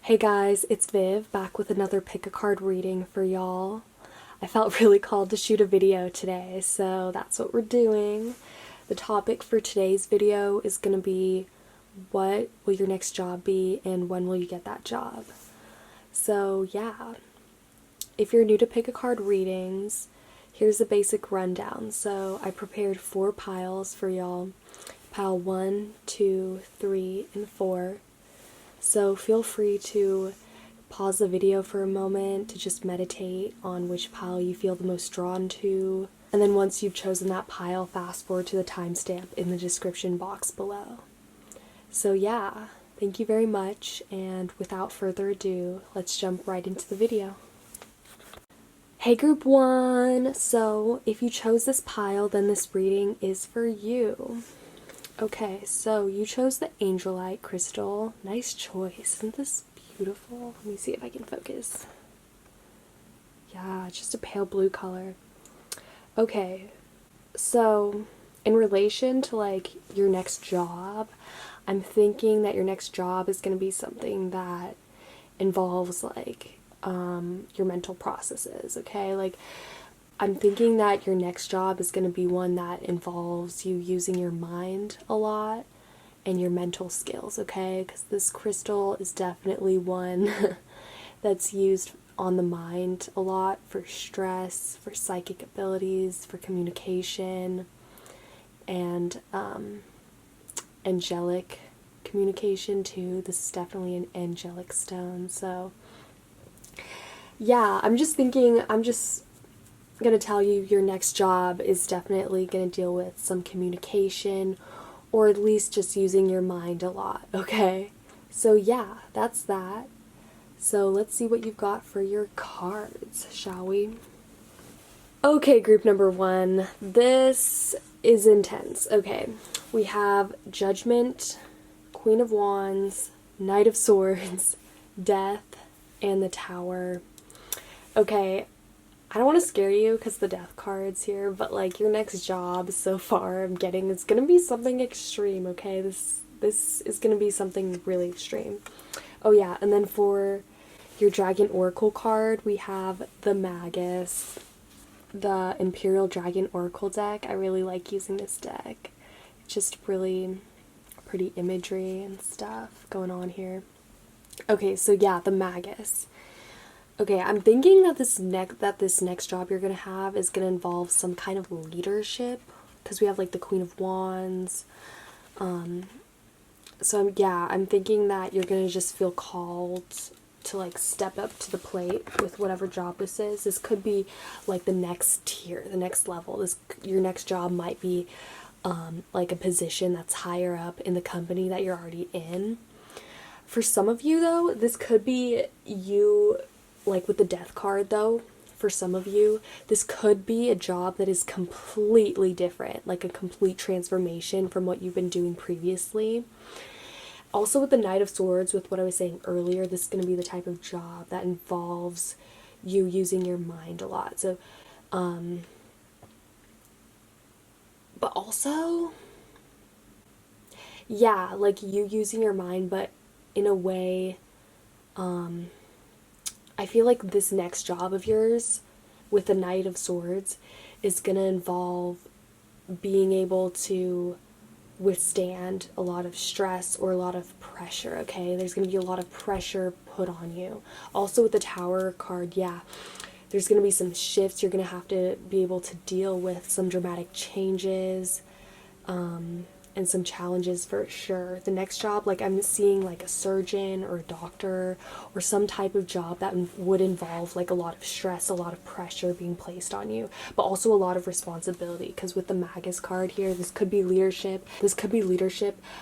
Hey guys, it's Viv, back with another pick a card reading for y'all. I felt really called to shoot a video today, so that's what we're doing. The topic for today's video is going to be, what will your next job be and when will you get that job? So yeah, if you're new to pick a card readings, here's a basic rundown. So I prepared 4 piles for y'all. Pile 1, 2, 3, and 4. So feel free to pause the video for a moment to just meditate on which pile you feel the most drawn to. And then once you've chosen that pile, fast forward to the timestamp in the description box below. So yeah, thank you very much, and without further ado, let's jump right into the video. Hey group 1! So if you chose this pile, then this reading is for you. Okay, so you chose the Angelite crystal. Nice choice. Isn't this beautiful? Let me see if I can focus. Yeah, it's just a pale blue color. Okay, so in relation to like your next job, I'm thinking that your next job is going to be something that involves like your mental processes, okay? Like, I'm thinking that your next job is going to be one that involves you using your mind a lot and your mental skills, okay? Because this crystal is definitely one that's used on the mind a lot for stress, for psychic abilities, for communication, and angelic communication too. This is definitely an angelic stone. So yeah, I'm just going to tell you your next job is definitely going to deal with some communication, or at least just using your mind a lot, okay? So yeah, that's that. So let's see what you've got for your cards, shall we? Okay, group number 1. This is intense. Okay, we have Judgment, Queen of Wands, Knight of Swords, Death, and the Tower. Okay, I don't want to scare you because the death card's here, but like your next job so far I'm getting is going to be something extreme, okay? This is going to be something really extreme. Oh yeah, and then for your Dragon Oracle card, we have the Magus, the Imperial Dragon Oracle deck. I really like using this deck. It's just really pretty imagery and stuff going on here. Okay, so yeah, the Magus. Okay, I'm thinking that this next job you're gonna have is gonna involve some kind of leadership, because we have like the Queen of Wands. So I'm thinking that you're gonna just feel called to like step up to the plate with whatever job this is. This could be like the next tier, the next level. Your next job might be like a position that's higher up in the company that you're already in. For some of you though, this could be you. Like with the death card though, for some of you, this could be a job that is completely different, like a complete transformation from what you've been doing previously. Also with the Knight of Swords, with what I was saying earlier, this is going to be the type of job that involves you using your mind a lot. So, but also, yeah, like you using your mind, but in a way, I feel like this next job of yours with the Knight of Swords is going to involve being able to withstand a lot of stress or a lot of pressure, okay? There's going to be a lot of pressure put on you. Also with the Tower card, yeah, there's going to be some shifts. You're going to have to be able to deal with some dramatic changes, and some challenges for sure. The next job, like I'm seeing like a surgeon or a doctor or some type of job that would involve like a lot of stress, a lot of pressure being placed on you, but also a lot of responsibility, because with the Magus card here, this could be leadership,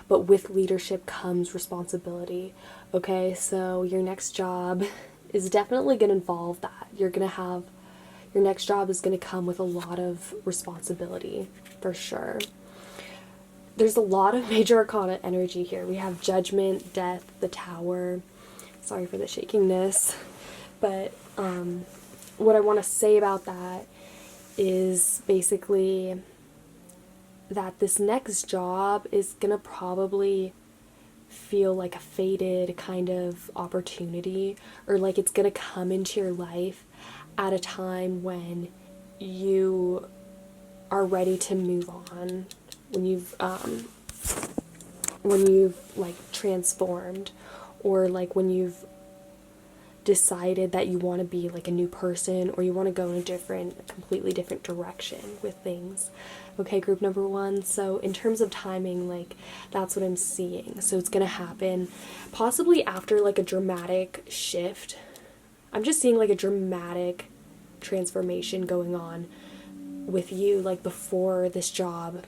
but with leadership comes responsibility, okay? So your next job is definitely going to involve that. Your next job is going to come with a lot of responsibility for sure. There's a lot of major arcana energy here. We have Judgment, Death, the Tower. Sorry for the shakiness. But what I want to say about that is basically that this next job is going to probably feel like a fated kind of opportunity, or like it's gonna come into your life at a time when you are ready to move on, when you've like transformed, or like when you've decided that you want to be like a new person, or you want to go in a completely different direction with things. Okay, group number 1. So in terms of timing, like that's what I'm seeing. So it's gonna happen possibly after like a dramatic shift. I'm just seeing like a dramatic transformation going on with you, like before this job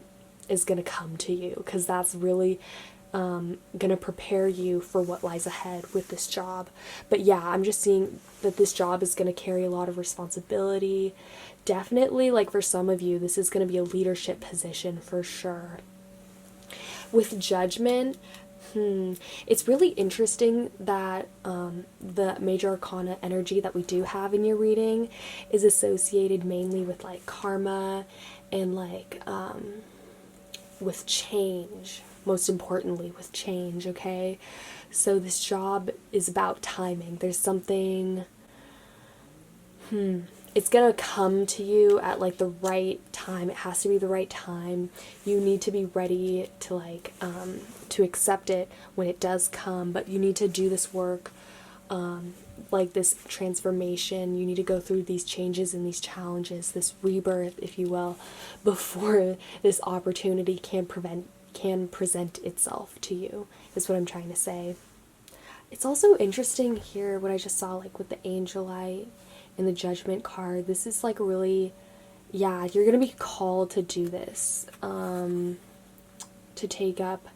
is gonna come to you, because that's really gonna prepare you for what lies ahead with this job. But yeah, I'm just seeing that this job is gonna carry a lot of responsibility. Definitely, like for some of you, this is gonna be a leadership position for sure. With Judgment, it's really interesting that the major arcana energy that we do have in your reading is associated mainly with like karma and like with change, most importantly with change, okay? So this job is about timing. There's something, it's gonna come to you at like the right time. It has to be the right time. You need to be ready to like to accept it when it does come, but you need to do this work, like this transformation. You need to go through these changes and these challenges, this rebirth, if you will, before this opportunity can present itself to you, is what I'm trying to say. It's also interesting here what I just saw, like with the Angelite and the Judgment card. This is like really, yeah, you're gonna be called to do this, to take up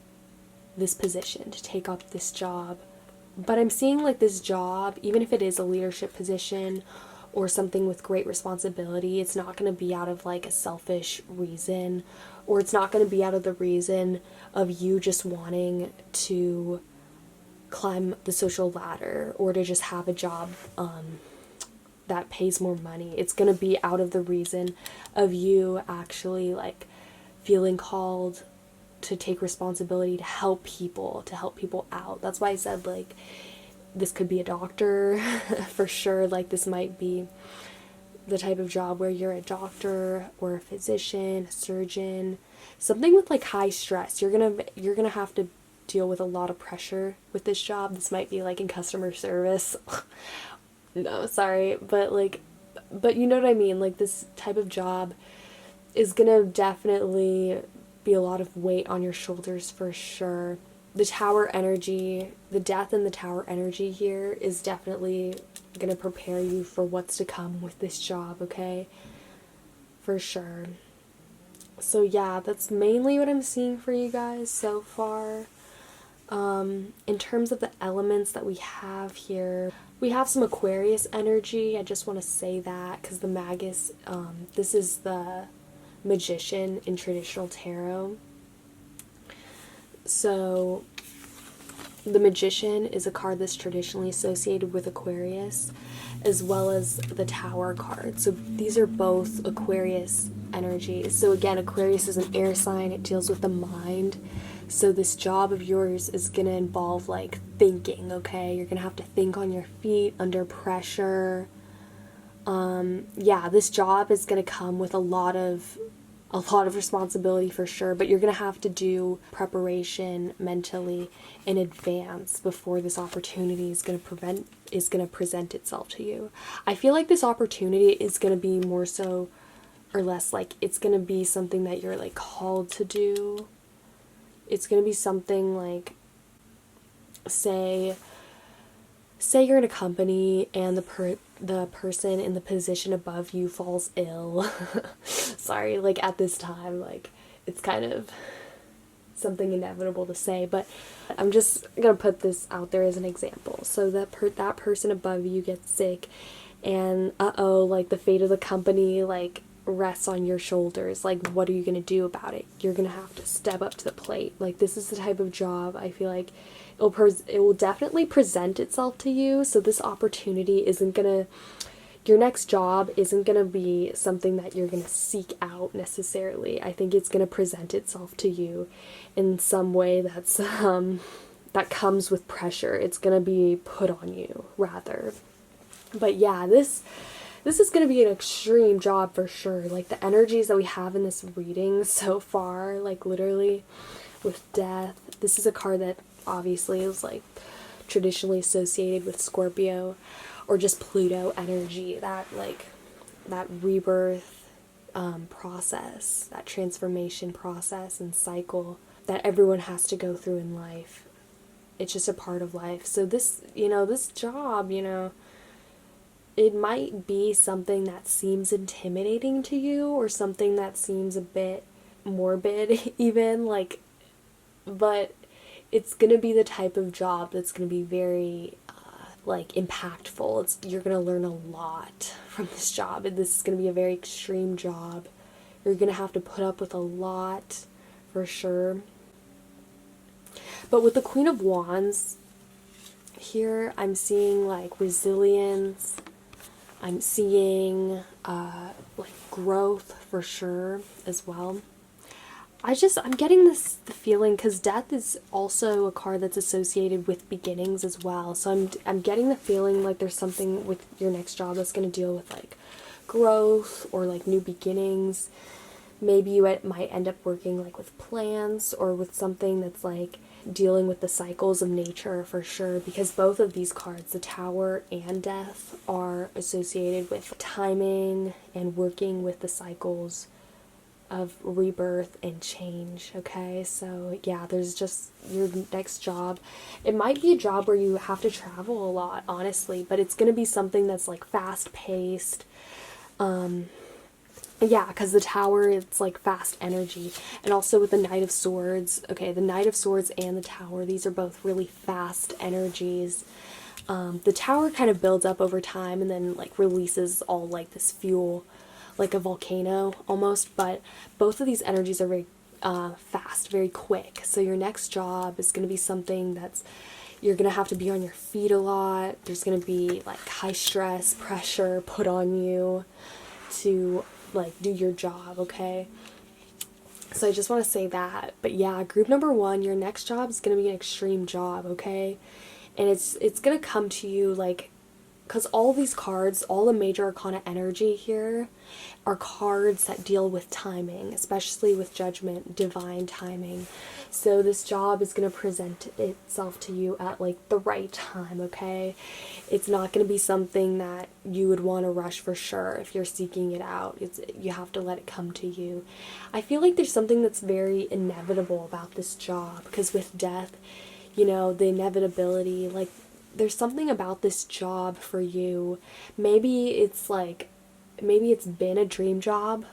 this position, to take up this job. But I'm seeing like this job, even if it is a leadership position or something with great responsibility, it's not going to be out of like a selfish reason, or it's not going to be out of the reason of you just wanting to climb the social ladder or to just have a job that pays more money. It's going to be out of the reason of you actually like feeling called to take responsibility to help people out. That's why I said like this could be a doctor for sure. Like this might be the type of job where you're a doctor or a physician, a surgeon, something with like high stress. You're gonna have to deal with a lot of pressure with this job. This might be like in customer service. No, sorry, but you know what I mean. Like this type of job is gonna definitely be a lot of weight on your shoulders for sure. The Tower energy, the Death and the Tower energy here is definitely going to prepare you for what's to come with this job, okay? For sure. So yeah, that's mainly what I'm seeing for you guys so far. In terms of the elements that we have here, we have some Aquarius energy. I just want to say that because the Magus, this is the Magician in traditional tarot. So the Magician is a card that's traditionally associated with Aquarius, as well as the Tower card. So these are both Aquarius energies. So again, Aquarius is an air sign. It deals with the mind. So this job of yours is going to involve like thinking, okay? You're going to have to think on your feet under pressure. Yeah, this job is going to come with a lot of responsibility for sure, but you're going to have to do preparation mentally in advance before this opportunity is going to present itself to you. I feel like this opportunity is going to be more so or less like it's going to be something that you're like called to do. It's going to be something like say you're in a company and the person in the position above you falls ill. Sorry, like at this time, like it's kind of something inevitable to say, but I'm just gonna put this out there as an example. So that person above you gets sick, and like the fate of the company like rests on your shoulders. Like, what are you gonna do about it? You're gonna have to step up to the plate. Like, this is the type of job I feel like it will definitely present itself to you. So this opportunity your next job isn't gonna be something that you're gonna seek out necessarily. I think it's gonna present itself to you in some way that's that comes with pressure. It's gonna be put on you, rather. But yeah, this is going to be an extreme job for sure. Like, the energies that we have in this reading so far, like, literally, with death. This is a card that obviously is, like, traditionally associated with Scorpio or just Pluto energy. That, like, that rebirth process, that transformation process and cycle that everyone has to go through in life. It's just a part of life. So this, this job, it might be something that seems intimidating to you, or something that seems a bit morbid even, like, but it's gonna be the type of job that's gonna be very like, impactful. You're gonna learn a lot from this job, and this is gonna be a very extreme job. You're gonna have to put up with a lot for sure. But with the Queen of Wands here, I'm seeing, like, resilience. I'm seeing, like, growth for sure as well. I'm getting the feeling, because death is also a card that's associated with beginnings as well. So I'm getting the feeling like there's something with your next job that's going to deal with, like, growth or, like, new beginnings. Maybe you might end up working, like, with plants, or with something that's, like, dealing with the cycles of nature for sure, because both of these cards, the Tower and Death, are associated with timing and working with the cycles of rebirth and change. Okay, so yeah, there's just your next job. It might be a job where you have to travel a lot, honestly, but it's going to be something that's, like, fast paced. Yeah, because the Tower, it's, like, fast energy. And also with the Knight of Swords, okay, the Knight of Swords and the Tower, these are both really fast energies. The Tower kind of builds up over time and then, like, releases all, like, this fuel, like a volcano almost. But both of these energies are very fast, very quick. So your next job is going to be something that's, you're going to have to be on your feet a lot. There's going to be, like, high stress, pressure put on you to, like, do your job, okay? So I just want to say that. But yeah, group number 1, your next job is going to be an extreme job, okay? And it's going to come to you, like, because all these cards, all the major arcana energy here, are cards that deal with timing, especially with Judgment, divine timing. So this job is going to present itself to you at, like, the right time, okay? It's not going to be something that you would want to rush for sure if you're seeking it out. You have to let it come to you. I feel like there's something that's very inevitable about this job, because with death, the inevitability, like, there's something about this job for you. Maybe it's been a dream job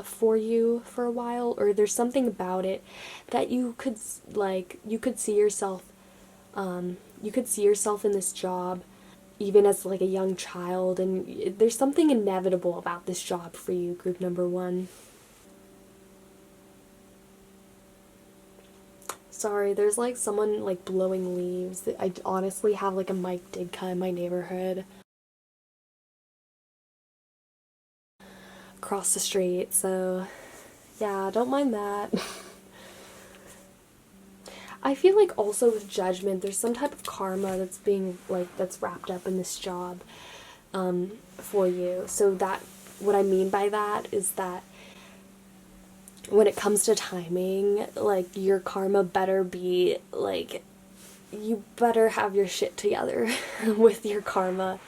for you for a while, or there's something about it that you could see yourself in this job even as, like, a young child, and there's something inevitable about this job for you, group number 1. Sorry, there's, like, someone, like, blowing leaves. I honestly have, like, a Mike Didka in my neighborhood across the street, so yeah, don't mind that. I feel like also with Judgment, there's some type of karma that's being, like, that's wrapped up in this job for you. So that, what I mean by that is that when it comes to timing, like, your karma better be, like, you better have your shit together with your karma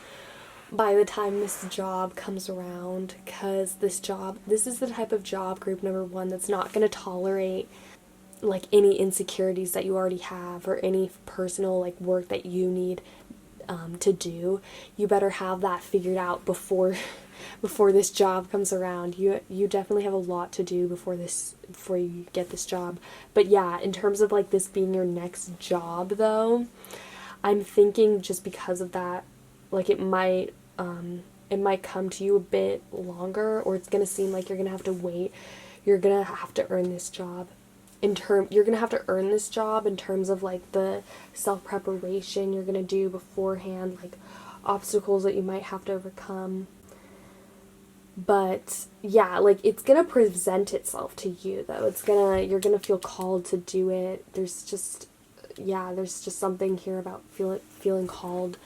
by the time this job comes around, because this is the type of job, group number 1, that's not going to tolerate, like, any insecurities that you already have, or any personal, like, work that you need to do. You better have that figured out before this job comes around. You definitely have a lot to do before you get this job. But yeah, in terms of, like, this being your next job, though, I'm thinking just because of that, like, it might come to you a bit longer, or it's gonna seem like you're gonna have to wait. You're gonna have to earn this job. You're gonna have to earn this job in terms of, like, the self-preparation you're gonna do beforehand, like, obstacles that you might have to overcome. But yeah, like, it's gonna present itself to you, though. You're gonna feel called to do it. There's just, yeah, there's just something here about feeling called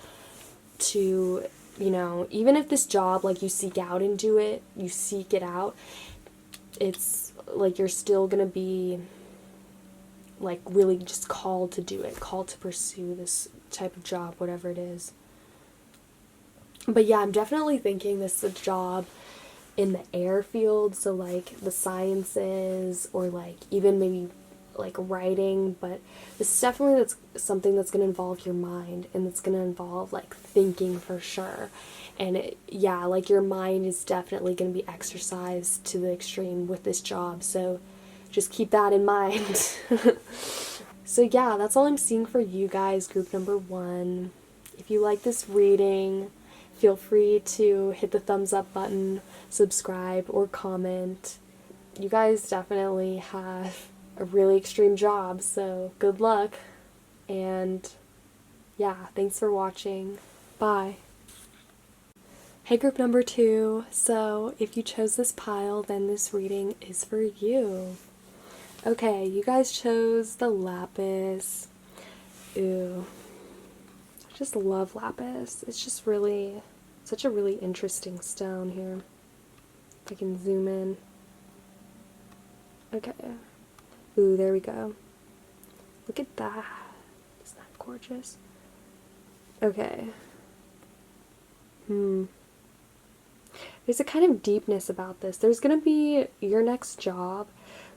to, you know, even if this job, like, you seek out and do it, you seek it out, it's like you're still gonna be like really just called to do it, called to pursue this type of job, whatever it is. But yeah, I'm definitely thinking this is a job in the air field, so like the sciences, or like even maybe like writing, but this is definitely that's something that's going to involve your mind, and it's going to involve like thinking for sure. And yeah, like your mind is definitely going to be exercised to the extreme with this job, so just keep that in mind. So yeah, that's all I'm seeing for you guys, group number 1. If you like this reading, feel free to hit the thumbs up button, subscribe, or comment. You guys definitely have a really extreme job, so good luck. And yeah, thanks for watching. Bye. Hey group number 2, so if you chose this pile, then this reading is for you. Okay, you guys chose the lapis. Ooh. I just love lapis. It's just really, such a really interesting stone here. If I can zoom in. Okay. Ooh, there we go. Look at that. Isn't that gorgeous? Okay. There's a kind of deepness about this. There's gonna be your next job.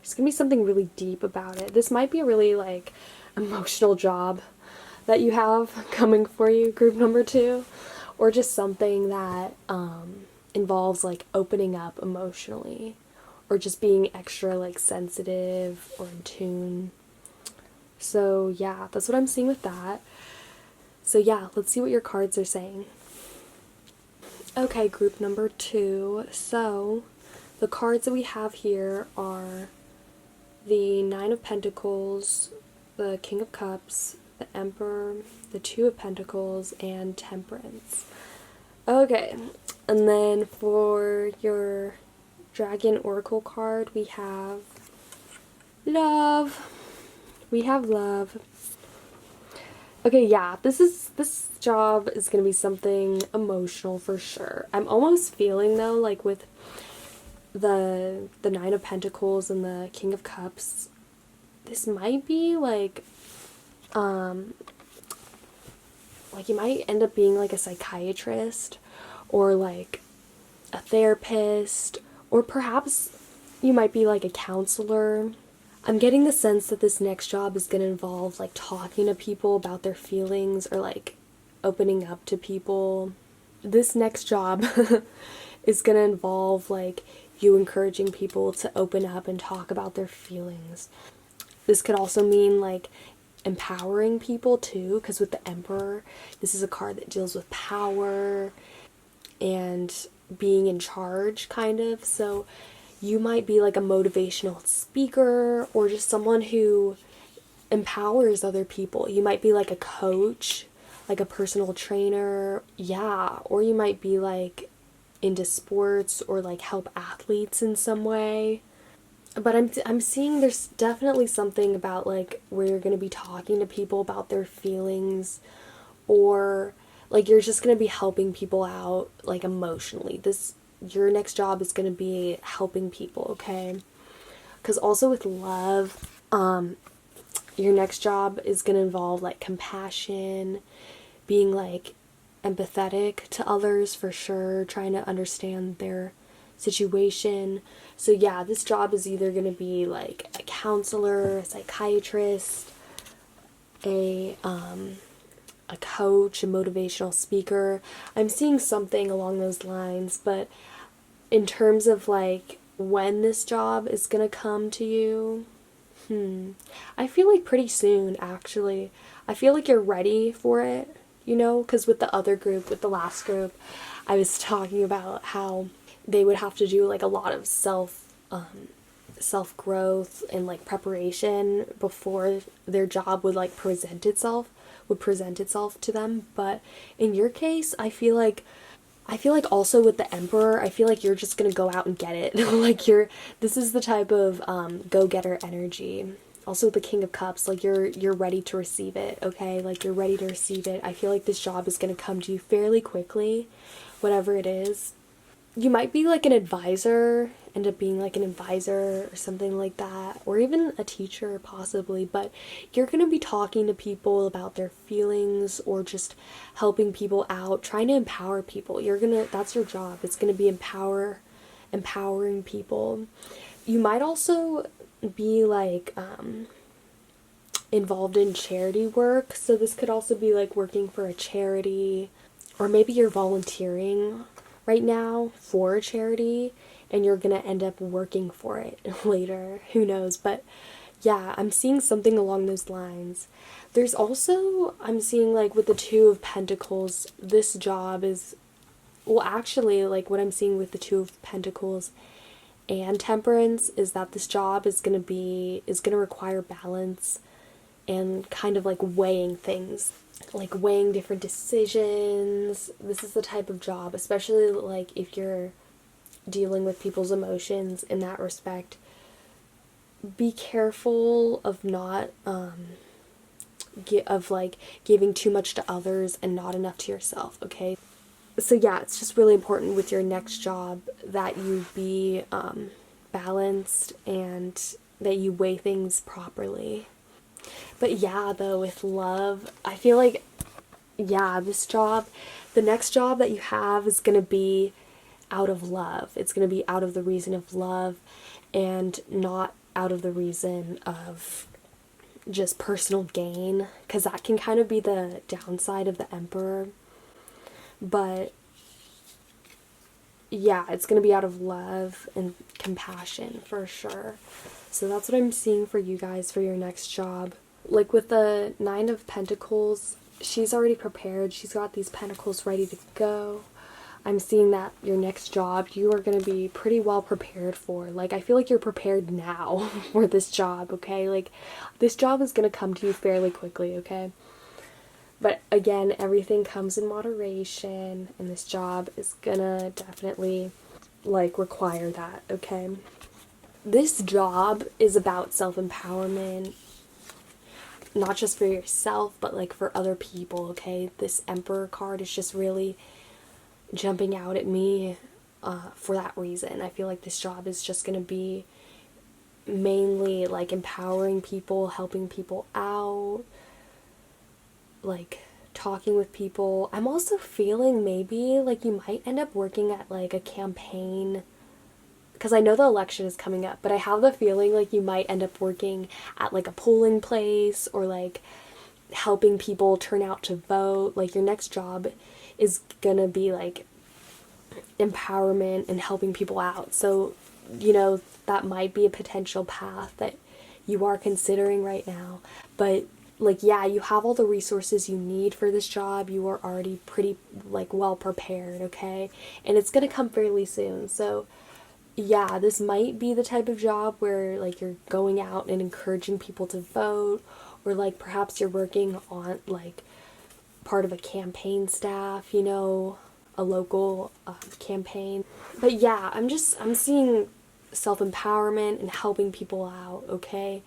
There's gonna be something really deep about it. This might be a really, like, emotional job that you have coming for you, group number 2, or just something that involves like opening up emotionally, or just being extra like sensitive or in tune. So yeah, that's what I'm seeing with that. So yeah, let's see what your cards are saying. Okay, group number 2. So the cards that we have here are the 9 of Pentacles, the King of Cups, the Emperor, the 2 of Pentacles, and Temperance. Okay, and then for your Dragon Oracle card, we have love. We have love. Okay, yeah, this job is gonna be something emotional for sure. I'm almost feeling though, like with the 9 of Pentacles and the King of Cups, this might be like you might end up being like a psychiatrist, or like a therapist, or perhaps you might be like a counselor. I'm getting the sense that this next job is going to involve like talking to people about their feelings, or like opening up to people. This next job is going to involve like you encouraging people to open up and talk about their feelings. This could also mean like empowering people too, because with the Emperor, this is a card that deals with power and being in charge, kind of. So you might be like a motivational speaker, or just someone who empowers other people. You might be like a coach, like a personal trainer, yeah, or you might be like into sports, or like help athletes in some way. But I'm seeing there's definitely something about like where you're going to be talking to people about their feelings, or like you're just going to be helping people out like emotionally. Your next job is going to be helping people, okay? Because also with love, your next job is going to involve like compassion, being like empathetic to others for sure, trying to understand their situation. So yeah, this job is either going to be like a counselor, a psychiatrist, a coach, a motivational speaker. I'm seeing something along those lines, but in terms of like when this job is going to come to you, I feel like pretty soon, actually. I feel like you're ready for it, you know, because with the other group, with the last group, I was talking about how they would have to do like a lot of self-growth and like preparation before their job would like present itself to them. But in your case, I feel like also with the Emperor, I feel like you're just gonna go out and get it. Like this is the type of go-getter energy Also the King of Cups, like you're ready to receive it, okay? Like you're ready to receive it. I feel like this job is going to come to you fairly quickly, whatever it is. You might be like an advisor, end up being like an advisor or something like that, or even a teacher possibly, but you're going to be talking to people about their feelings or just helping people out, trying to empower people. That's your job. It's going to be empowering people. You might also be like involved in charity work, so this could also be like working for a charity, or maybe you're volunteering right now for a charity and you're gonna end up working for it later, who knows. But yeah, I'm seeing something along those lines. There's also, I'm seeing like with the Two of Pentacles, this job is, well actually like what I'm seeing with the Two of Pentacles and Temperance is that this job is gonna require balance and kind of like weighing things, like weighing different decisions. This is the type of job, especially like if you're dealing with people's emotions in that respect. Be careful of not giving too much to others and not enough to yourself, okay? So yeah, it's just really important with your next job that you be balanced and that you weigh things properly. But yeah, though, with love, I feel like, yeah, this job, the next job that you have is going to be out of love. It's going to be out of the reason of love and not out of the reason of just personal gain, because that can kind of be the downside of the Emperor. But yeah, it's going to be out of love and compassion for sure. So that's what I'm seeing for you guys for your next job. Like with the Nine of Pentacles, she's already prepared. She's got these pentacles ready to go. I'm seeing that your next job, you are going to be pretty well prepared for. Like, I feel like you're prepared now for this job, okay? Like, this job is going to come to you fairly quickly, okay? But again, everything comes in moderation, and this job is gonna definitely, like, require that, okay? This job is about self-empowerment, not just for yourself, but, like, for other people, okay? This Emperor card is just really jumping out at me for that reason. I feel like this job is just gonna be mainly, like, empowering people, helping people out, like talking with people. I'm also feeling maybe like you might end up working at like a campaign, because I know the election is coming up, but I have the feeling like you might end up working at like a polling place or like helping people turn out to vote. Like your next job is gonna be like empowerment and helping people out. So, you know, that might be a potential path that you are considering right now. But like, yeah, you have all the resources you need for this job. You are already pretty, like, well prepared, okay? And it's gonna come fairly soon. So, yeah, this might be the type of job where, like, you're going out and encouraging people to vote, or, like, perhaps you're working on, like, part of a campaign staff, you know, a local campaign. But, yeah, I'm seeing self-empowerment and helping people out, okay?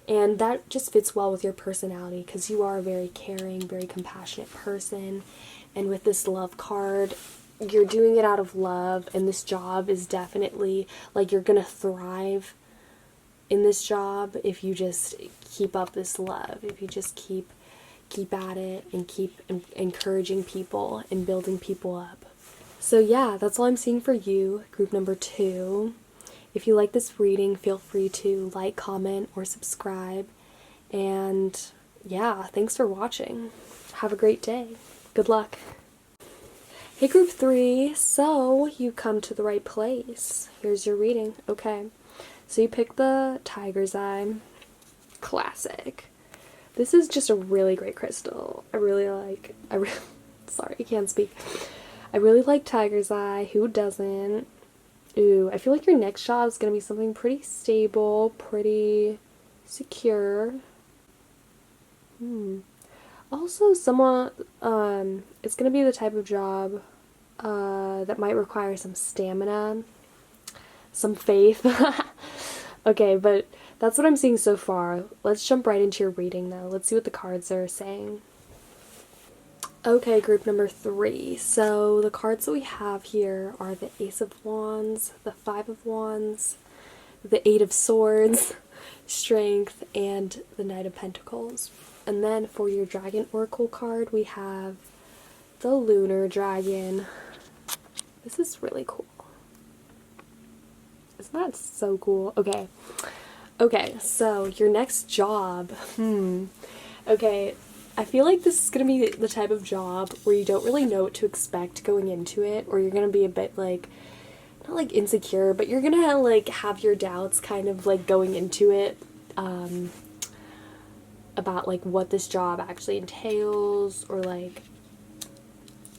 And that just fits well with your personality, because you are a very caring, very compassionate person. And with this love card, you're doing it out of love, and this job is definitely, like, you're gonna thrive in this job if you just keep up this love, if you just keep at it and keep encouraging people and building people up. So yeah, that's all I'm seeing for you, group number 2. If you like this reading, feel free to like, comment, or subscribe. And yeah, thanks for watching. Have a great day. Good luck. Hey group 3, so you come to the right place. Here's your reading. Okay, so you picked the Tiger's Eye. Classic. This is just a really great crystal. Sorry, I can't speak. I really like Tiger's Eye. Who doesn't? Ooh, I feel like your next job is going to be something pretty stable, pretty secure. Also, it's going to be the type of job that might require some stamina, some faith. Okay, but That's what I'm seeing so far. Let's jump right into your reading though. Let's see what the cards are saying. Okay, group number 3. So the cards that we have here are the Ace of Wands, the Five of Wands, the Eight of Swords, Strength, and the Knight of Pentacles. And then for your Dragon Oracle card, we have the Lunar Dragon. This is really cool. Isn't that so cool? Okay, so your next job. Okay, I feel like this is going to be the type of job where you don't really know what to expect going into it, or you're going to be a bit like, not like insecure, but you're going to like have your doubts kind of like going into it, about like what this job actually entails, or like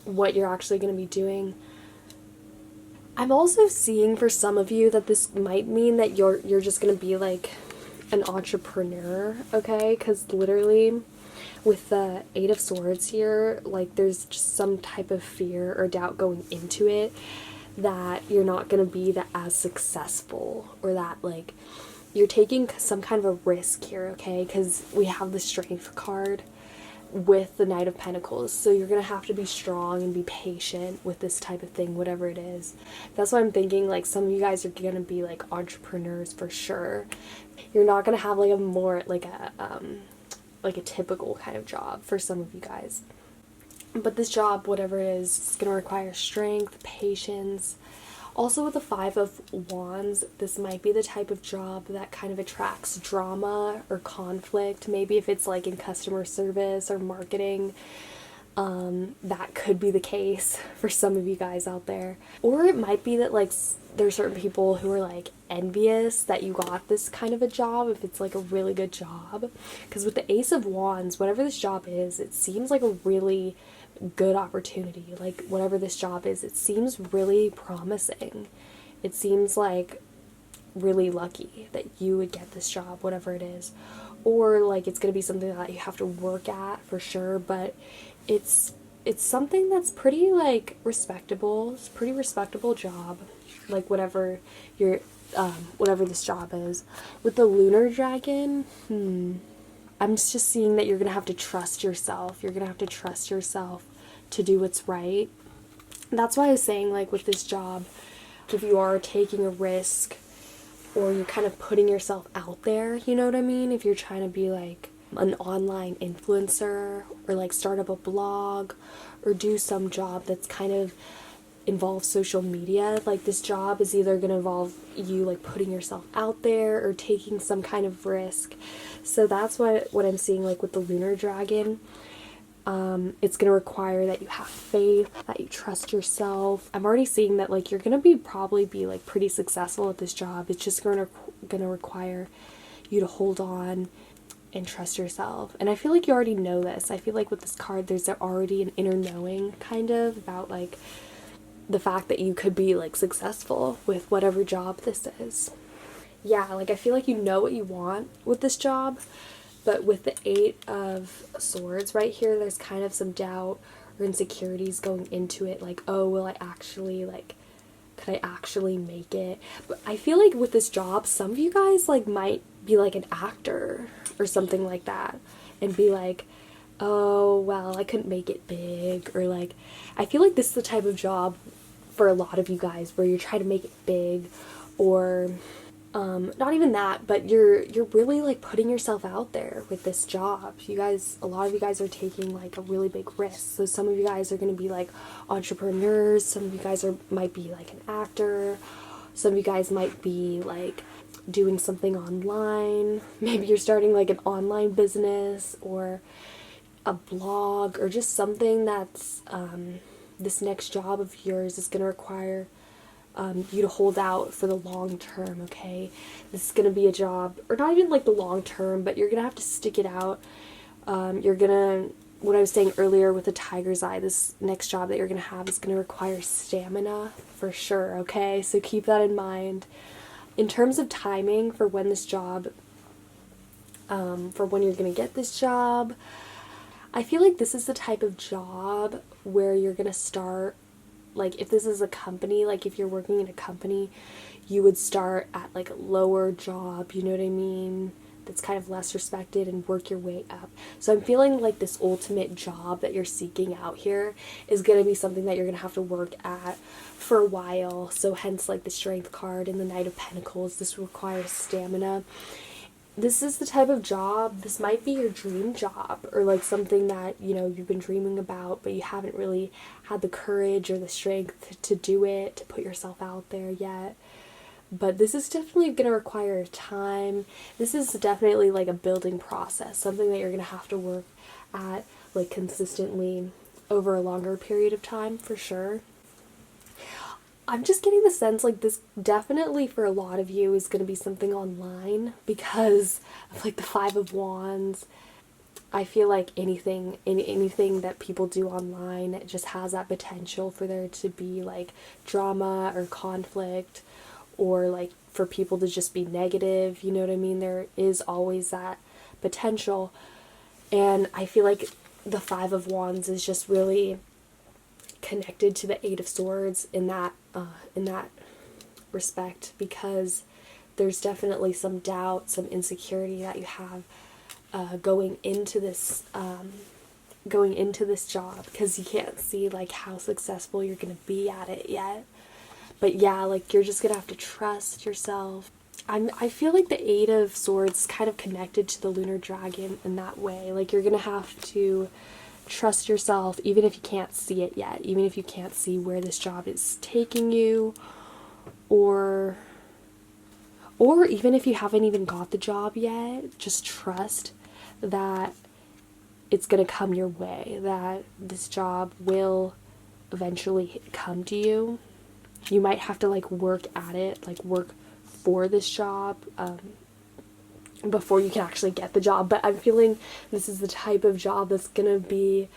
what you're actually going to be doing. I'm also seeing for some of you that this might mean that you're just going to be like an entrepreneur, okay? Because literally with the Eight of Swords here, like there's just some type of fear or doubt going into it that you're not going to be as successful, or that like you're taking some kind of a risk here, okay? Because we have the Strength card with the Knight of Pentacles, so you're gonna have to be strong and be patient with this type of thing, whatever it is. That's why I'm thinking like some of you guys are gonna be like entrepreneurs for sure. You're not gonna have like a more like a typical kind of job for some of you guys, but this job, whatever it is gonna require strength, patience. Also with the Five of Wands, this might be the type of job that kind of attracts drama or conflict. Maybe if it's like in customer service or marketing, that could be the case for some of you guys out there. Or it might be that like there's certain people who are like envious that you got this kind of a job if it's like a really good job. Because with the Ace of Wands, whatever this job is, it seems like a really good opportunity. Like whatever this job is, it seems really promising. It seems like really lucky that you would get this job, whatever it is. Or like it's going to be something that you have to work at for sure, but it's something that's pretty like respectable. It's a pretty respectable job, like whatever your whatever this job is. With the Lunar Dragon, I'm just seeing that you're going to have to trust yourself. You're going to have to trust yourself to do what's right. That's why I was saying, like, with this job, if you are taking a risk or you're kind of putting yourself out there, you know what I mean? If you're trying to be, like, an online influencer or, like, start up a blog or do some job that's kind of involves social media, like, this job is either going to involve you, like, putting yourself out there or taking some kind of risk. So that's what I'm seeing, like, with the Lunar Dragon. It's going to require that you have faith, that you trust yourself. I'm already seeing that, like, you're going to probably be, like, pretty successful at this job. It's just going to require you to hold on and trust yourself. And I feel like you already know this. I feel like with this card, there's already an inner knowing, kind of, about, like, the fact that you could be, like, successful with whatever job this is. Yeah, like, I feel like you know what you want with this job. But with the Eight of Swords right here, there's kind of some doubt or insecurities going into it. Like, oh, will I actually, like, could I actually make it? But I feel like with this job, some of you guys, like, might be, like, an actor or something like that. And be like, oh, well, I couldn't make it big. Or, like, I feel like this is the type of job for a lot of you guys where you're trying to make it big, or not even that, but you're really like putting yourself out there with this job. You guys, a lot of you guys are taking like a really big risk. So some of you guys are going to be like entrepreneurs. Some of you guys might be like an actor. Some of you guys might be like doing something online. Maybe you're starting like an online business or a blog, or just something that's this next job of yours is going to require you to hold out for the long term, okay? This is going to be a job, or not even like the long term, but you're going to have to stick it out. You're going to, what I was saying earlier with the tiger's eye, this next job that you're going to have is going to require stamina for sure, okay? So keep that in mind. In terms of timing for when this job, for when you're going to get this job, I feel like this is the type of job where you're going to start like, if this is a company, like, if you're working in a company, you would start at, like, a lower job, you know what I mean? That's kind of less respected, and work your way up. So I'm feeling like this ultimate job that you're seeking out here is going to be something that you're going to have to work at for a while. So hence, like, the Strength card and the Knight of Pentacles. This requires stamina. This is the type of job, this might be your dream job, or like something that, you know, you've been dreaming about, but you haven't really had the courage or the strength to do it, to put yourself out there yet. But this is definitely going to require time. This is definitely like a building process, something that you're going to have to work at, like, consistently over a longer period of time, for sure. I'm just getting the sense like this definitely for a lot of you is going to be something online because of, like, the Five of Wands. I feel like anything that people do online, it just has that potential for there to be, like, drama or conflict, or, like, for people to just be negative, you know what I mean? There is always that potential. And I feel like the Five of Wands is just really connected to the Eight of Swords in that respect, because there's definitely some doubt, some insecurity that you have going into this job, because you can't see, like, how successful you're gonna be at it yet. But yeah, like, you're just gonna have to trust yourself. I feel like the Eight of Swords is kind of connected to the Lunar Dragon in that way. Like, you're gonna have to trust yourself, even if you can't see it yet, even if you can't see where this job is taking you, or even if you haven't even got the job yet, just trust that it's going to come your way, that this job will eventually come to you. You might have to, like, work at it, like, work for this job before you can actually get the job. But I'm feeling this is the type of job that's going to be,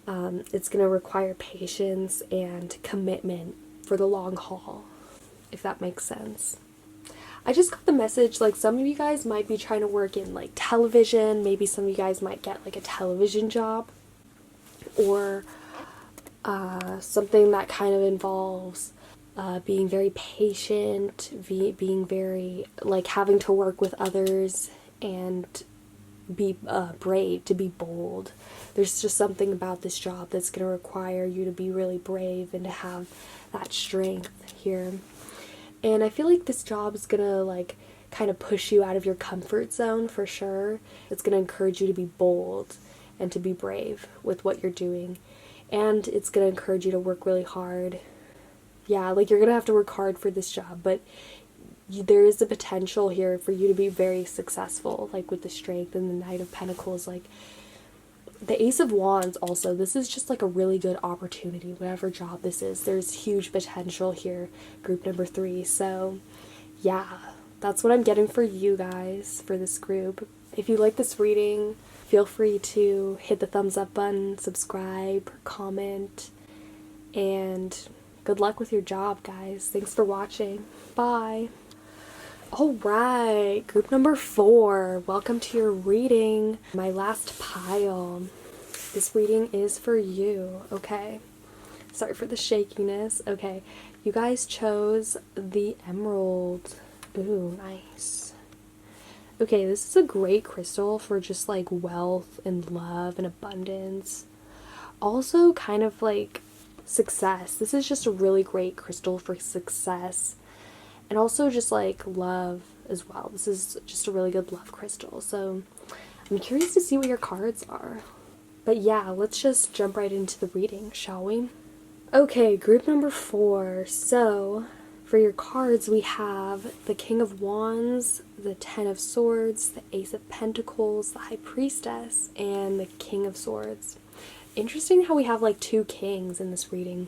it's going to require patience and commitment for the long haul, if that makes sense. I just got the message, like, some of you guys might be trying to work in, like, television. Maybe some of you guys might get, like, a television job, or something that kind of involves being very patient, being very, like, having to work with others and be brave, to be bold. There's just something about this job that's going to require you to be really brave and to have that strength here. And I feel like this job is going to, like, kind of push you out of your comfort zone, for sure. It's going to encourage you to be bold and to be brave with what you're doing. And it's going to encourage you to work really hard. Yeah, like, you're going to have to work hard for this job, but there is a potential here for you to be very successful, like, with the Strength and the Knight of Pentacles. Like, the Ace of Wands also, this is just, like, a really good opportunity, whatever job this is. There's huge potential here, group number 3. So, yeah, that's what I'm getting for you guys for this group. If you like this reading, feel free to hit the thumbs up button, subscribe, comment, and good luck with your job, guys. Thanks for watching. Bye. Alright, group number 4. Welcome to your reading. My last pile. This reading is for you, okay? Sorry for the shakiness. Okay, you guys chose the emerald. Ooh, nice. Okay, this is a great crystal for just, like, wealth and love and abundance. Also, kind of like success. This is just a really great crystal for success. And also just, like, love as well. This is just a really good love crystal. So I'm curious to see what your cards are. But yeah, let's just jump right into the reading, shall we? Okay, group number 4. So for your cards, we have the King of Wands, the Ten of Swords, the Ace of Pentacles, the High Priestess, and the King of Swords. Interesting how we have, like, 2 kings in this reading.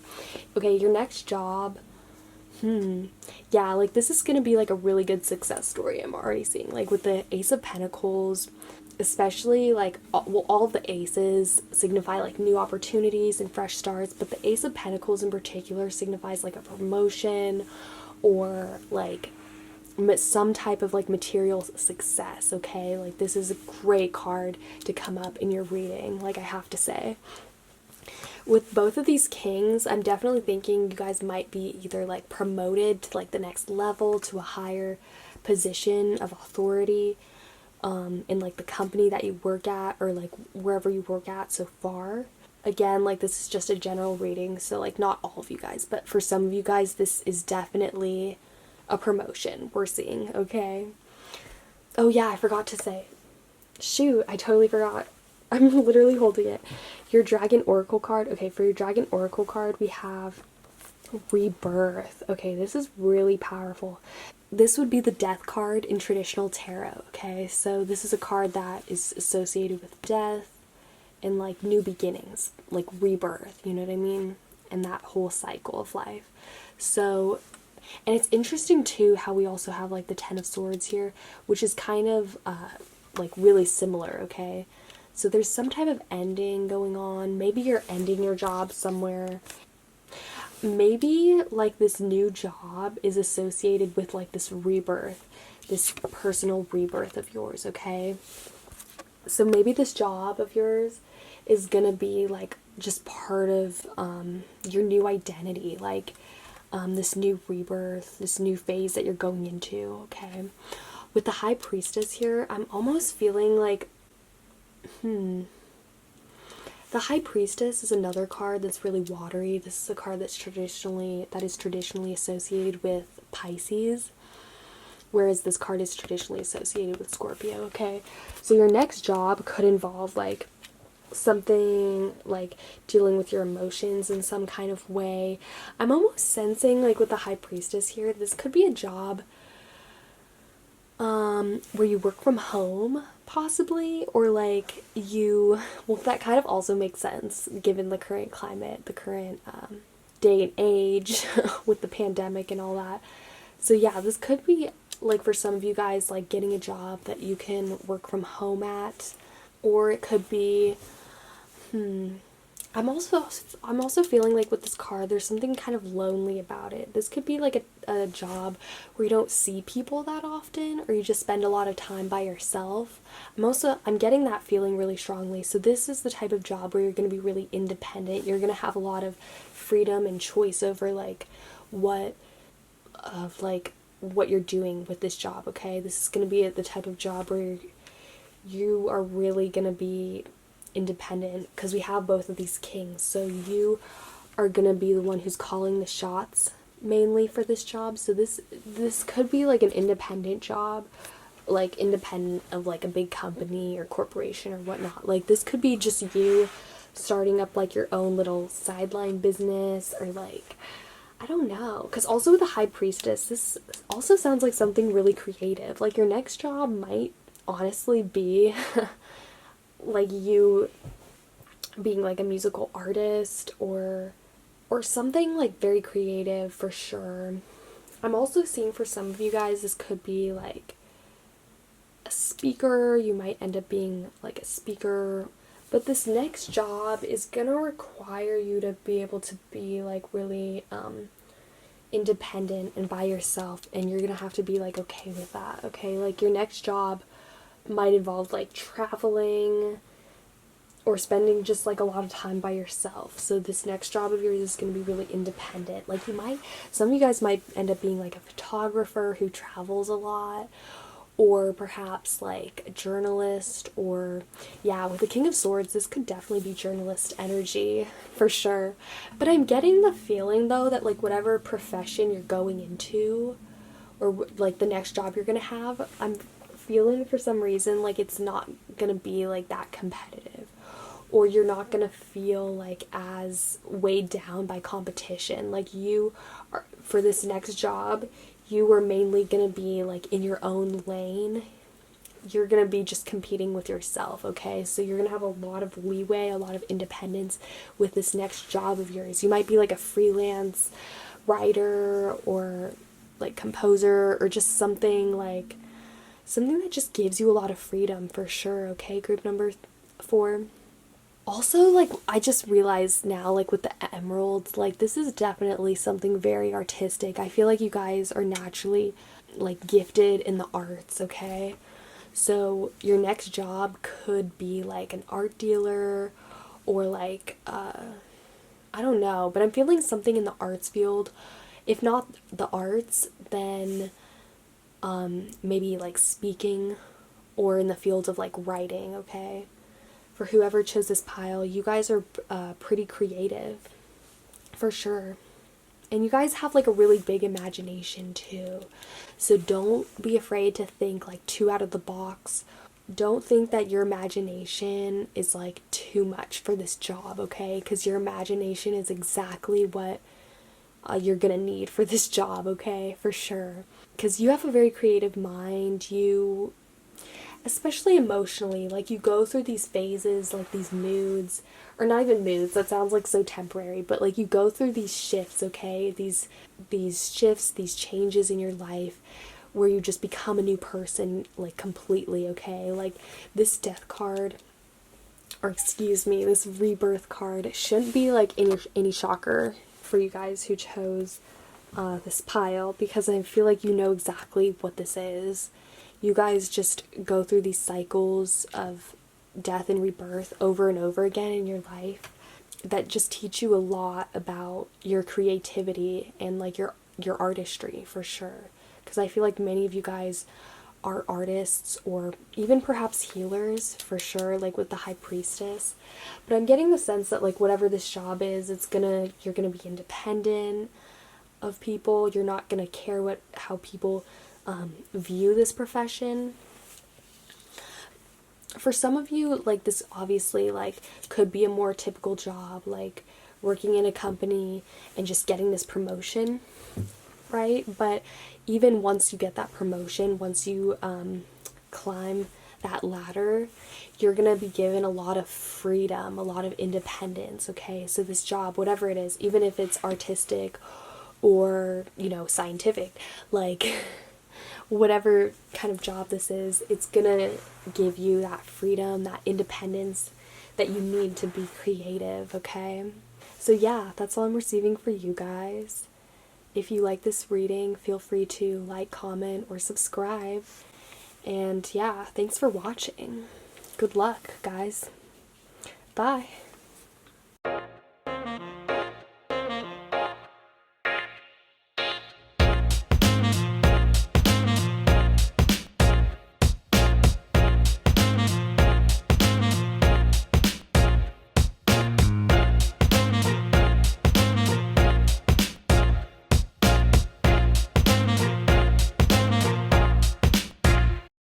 Okay, your next job. Yeah, like, this is gonna be, like, a really good success story, I'm already seeing. Like, with the Ace of Pentacles, especially, like, all of the aces signify, like, new opportunities and fresh starts, but the Ace of Pentacles in particular signifies, like, a promotion or, like, some type of, like, material success, okay? Like, this is a great card to come up in your reading, like, I have to say. with both of these kings, I'm definitely thinking you guys might be either like promoted to like the next level, to a higher position of authority in like the company that you work at, or like wherever you work at so far. Again, like this is just a general reading, so like not all of you guys, but for some of you guys this is definitely a promotion we're seeing, okay? Oh yeah, I forgot to say. Shoot, I totally forgot. I'm literally holding it. Your Dragon Oracle card. Okay, for your Dragon Oracle card, we have Rebirth. Okay, this is really powerful. This would be the Death card in traditional tarot, okay? So this is a card that is associated with death and like new beginnings, like rebirth, you know what I mean? And that whole cycle of life. So, and it's interesting too how we also have like the Ten of Swords here, which is kind of like really similar, okay? So there's some type of ending going on. Maybe you're ending your job somewhere. Maybe like this new job is associated with like this rebirth, this personal rebirth of yours, okay? So maybe this job of yours is gonna be like just part of your new identity, like this new rebirth, this new phase that you're going into, okay? With the High Priestess here, I'm almost feeling like, the High Priestess is another card that's really watery. This is a card that is traditionally associated with Pisces, whereas this card is traditionally associated with Scorpio, okay? So your next job could involve like something like dealing with your emotions in some kind of way. I'm almost sensing like with the High Priestess here, this could be a job where you work from home, possibly, or like well, that kind of also makes sense given the current climate, the current day and age with the pandemic and all that. So yeah, this could be like for some of you guys like getting a job that you can work from home at, or it could be I'm also feeling like with this card there's something kind of lonely about it. This could be like a job where you don't see people that often, or you just spend a lot of time by yourself. I'm getting that feeling really strongly. So this is the type of job where you're going to be really independent. You're going to have a lot of freedom and choice over like what you're doing with this job, okay? This is going to be the type of job where you are really going to be independent, because we have both of these kings. So you are going to be the one who's calling the shots mainly for this job. So this could be like an independent job, like independent of like a big company or corporation or whatnot. Like this could be just you starting up like your own little sideline business, or like, I don't know, because also with the High Priestess, this also sounds like something really creative. Like your next job might honestly be like you being like a musical artist, or something like very creative for sure. I'm also seeing for some of you guys this could be like a speaker. You might end up being like a speaker, but this next job is gonna require you to be able to be like really independent and by yourself, and you're gonna have to be like okay with that, okay? Like your next job might involve like traveling or spending just like a lot of time by yourself. So this next job of yours is going to be really independent. Like some of you guys might end up being like a photographer who travels a lot, or perhaps like a journalist, or yeah, with the King of Swords, this could definitely be journalist energy for sure. But I'm getting the feeling though that like whatever profession you're going into, or like the next job you're going to have, I'm feeling for some reason like it's not going to be like that competitive, or you're not going to feel like as weighed down by competition. Like you are, for this next job, you are mainly going to be like in your own lane. You're going to be just competing with yourself, okay? So you're going to have a lot of leeway, a lot of independence with this next job of yours. You might be like a freelance writer, or like composer, or just something that just gives you a lot of freedom for sure, okay? Group number 4. Also, like, I just realized now, like, with the emeralds, like, this is definitely something very artistic. I feel like you guys are naturally, like, gifted in the arts, okay? So your next job could be, like, an art dealer, or, like, I don't know, but I'm feeling something in the arts field. If not the arts, then maybe like speaking, or in the field of like writing, okay? For whoever chose this pile, you guys are pretty creative, for sure. And you guys have like a really big imagination too. So don't be afraid to think like too out of the box. Don't think that your imagination is like too much for this job, okay? Because your imagination is exactly what you're gonna need for this job, okay? For sure. Because you have a very creative mind. You, especially emotionally, like you go through these phases, like these moods, or not even moods, that sounds like so temporary, but like you go through these shifts, okay? These shifts, these changes in your life where you just become a new person, like completely, okay? Like this death card, or excuse me, this rebirth card shouldn't be like any shocker for you guys who chose this pile, because I feel like you know exactly what this is. You guys just go through these cycles of death and rebirth over and over again in your life that just teach you a lot about your creativity and like your artistry, for sure. Because I feel like many of you guys are artists, or even perhaps healers, for sure, like with the High Priestess. But I'm getting the sense that like whatever this job is, you're gonna be independent of people. You're not gonna care how people view this profession. For some of you, like this obviously like could be a more typical job, like working in a company and just getting this promotion, right? But even once you get that promotion, once you climb that ladder, you're gonna be given a lot of freedom, a lot of independence, okay? So this job, whatever it is, even if it's artistic or, you know, scientific, like whatever kind of job this is, it's gonna give you that freedom, that independence that you need to be creative, okay? So yeah, that's all I'm receiving for you guys. If you like this reading, feel free to like, comment, or subscribe. And yeah, thanks for watching. Good luck, guys. Bye.